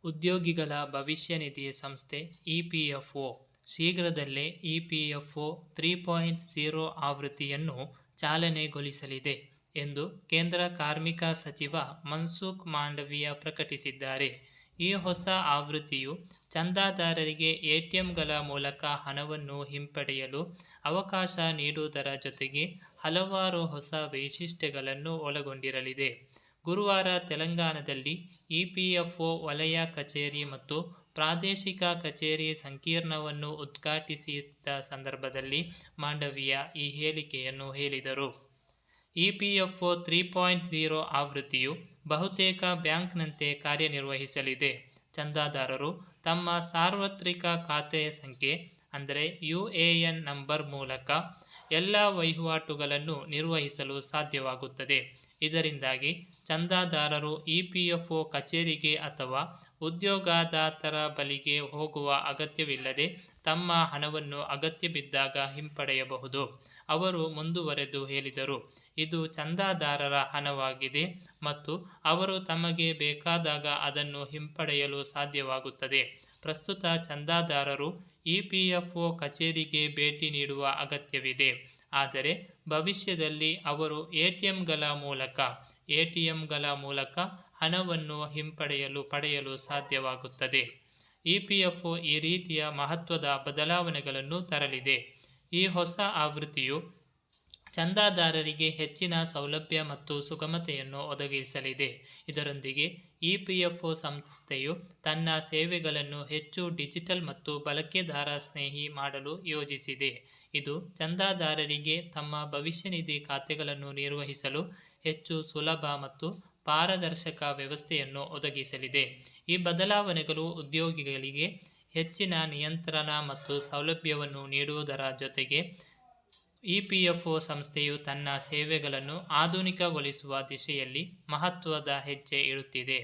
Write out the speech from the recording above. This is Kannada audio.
ಉದ್ಯೋಗಿಗಳ ಭವಿಷ್ಯ ನಿಧಿ ಸಂಸ್ಥೆ ಇಪಿಎಫ್ಒ ಶೀಘ್ರದಲ್ಲೇ ಇಪಿಎಫ್ಒ 3.0 ಆವೃತ್ತಿಯನ್ನು ಚಾಲನೆಗೊಳಿಸಲಿದೆ ಎಂದು ಕೇಂದ್ರ ಕಾರ್ಮಿಕ ಸಚಿವ ಮನ್ಸುಖ್ ಮಾಂಡವಿಯಾ ಪ್ರಕಟಿಸಿದ್ದಾರೆ. ಈ ಹೊಸ ಆವೃತ್ತಿಯು ಚಂದಾದಾರರಿಗೆ ಎಟಿಎಂಗಳ ಮೂಲಕ ಹಣವನ್ನು ಹಿಂಪಡೆಯಲು ಅವಕಾಶ ನೀಡುವುದರ ಜೊತೆಗೆ ಹಲವಾರು ಹೊಸ ವೈಶಿಷ್ಟ್ಯಗಳನ್ನು ಒಳಗೊಂಡಿರಲಿದೆ. ಗುರುವಾರ ತೆಲಂಗಾಣದಲ್ಲಿ ಇಪಿಎಫ್ಒ ವಲಯ ಕಚೇರಿ ಮತ್ತು ಪ್ರಾದೇಶಿಕ ಕಚೇರಿ ಸಂಕೀರ್ಣವನ್ನು ಉದ್ಘಾಟಿಸಿದ ಸಂದರ್ಭದಲ್ಲಿ ಮಾಂಡವಿಯಾ ಈ ಹೇಳಿಕೆಯನ್ನು ಹೇಳಿದರು. ಇಪಿಎಫ್ಒ 3.0 ಆವೃತ್ತಿಯು ಬಹುತೇಕ ಬ್ಯಾಂಕ್ನಂತೆ ಕಾರ್ಯನಿರ್ವಹಿಸಲಿದೆ. ಚಂದಾದಾರರು ತಮ್ಮ ಸಾರ್ವತ್ರಿಕ ಖಾತೆ ಸಂಖ್ಯೆ ಅಂದರೆ ಯುಎಎನ್ ನಂಬರ್ ಮೂಲಕ ಎಲ್ಲ ವಹಿವಾಟುಗಳನ್ನು ನಿರ್ವಹಿಸಲು ಸಾಧ್ಯವಾಗುತ್ತದೆ. ಇದರಿಂದಾಗಿ ಚಂದಾದಾರರು ಇಪಿಎಫ್ಒ ಕಚೇರಿಗೆ ಅಥವಾ ಉದ್ಯೋಗದಾತರ ಬಳಿಗೆ ಹೋಗುವ ಅಗತ್ಯವಿಲ್ಲದೆ ತಮ್ಮ ಹಣವನ್ನು ಅಗತ್ಯ ಬಿದ್ದಾಗ ಹಿಂಪಡೆಯಬಹುದು. ಅವರು ಮುಂದುವರೆದು ಹೇಳಿದರು, ಇದು ಚಂದಾದಾರರ ಹಣವಾಗಿದೆ ಮತ್ತು ಅವರು ತಮಗೆ ಬೇಕಾದಾಗ ಅದನ್ನು ಹಿಂಪಡೆಯಲು ಸಾಧ್ಯವಾಗುತ್ತದೆ. ಪ್ರಸ್ತುತ ಚಂದಾದಾರರು ಇಪಿಎಫ್ಒ ಕಚೇರಿಗೆ ಭೇಟಿ ನೀಡುವ ಅಗತ್ಯವಿದೆ, ಆದರೆ ಭವಿಷ್ಯದಲ್ಲಿ ಅವರು ಎಟಿಎಂಗಳ ಮೂಲಕ ಹಣವನ್ನು ಪಡೆಯಲು ಸಾಧ್ಯವಾಗುತ್ತದೆ. ಇಪಿಎಫ್ಒ ಈ ರೀತಿಯ ಮಹತ್ವದ ಬದಲಾವಣೆಗಳನ್ನು ತರಲಿದೆ. ಈ ಹೊಸ ಆವೃತ್ತಿಯು ಚಂದಾದಾರರಿಗೆ ಹೆಚ್ಚಿನ ಸೌಲಭ್ಯ ಮತ್ತು ಸುಗಮತೆಯನ್ನು ಒದಗಿಸಲಿದೆ. ಇದರೊಂದಿಗೆ ಇಪಿಎಫ್ಒ ಸಂಸ್ಥೆಯು ತನ್ನ ಸೇವೆಗಳನ್ನು ಹೆಚ್ಚು ಡಿಜಿಟಲ್ ಮತ್ತು ಬಳಕೆದಾರ ಸ್ನೇಹಿ ಮಾಡಲು ಯೋಜಿಸಿದೆ. ಇದು ಚಂದಾದಾರರಿಗೆ ತಮ್ಮ ಭವಿಷ್ಯ ನಿಧಿ ಖಾತೆಗಳನ್ನು ನಿರ್ವಹಿಸಲು ಹೆಚ್ಚು ಸುಲಭ ಮತ್ತು ಪಾರದರ್ಶಕ ವ್ಯವಸ್ಥೆಯನ್ನು ಒದಗಿಸಲಿದೆ. ಈ ಬದಲಾವಣೆಗಳು ಉದ್ಯೋಗಿಗಳಿಗೆ ಹೆಚ್ಚಿನ ನಿಯಂತ್ರಣ ಮತ್ತು ಸೌಲಭ್ಯವನ್ನು ನೀಡುವುದರ ಜೊತೆಗೆ ಇಪಿಎಫ್ಒ ಸಂಸ್ಥೆಯು ತನ್ನ ಸೇವೆಗಳನ್ನು ಆಧುನಿಕಗೊಳಿಸುವ ದಿಶೆಯಲ್ಲಿ ಮಹತ್ವದ ಹೆಜ್ಜೆ ಇಡುತ್ತಿದೆ.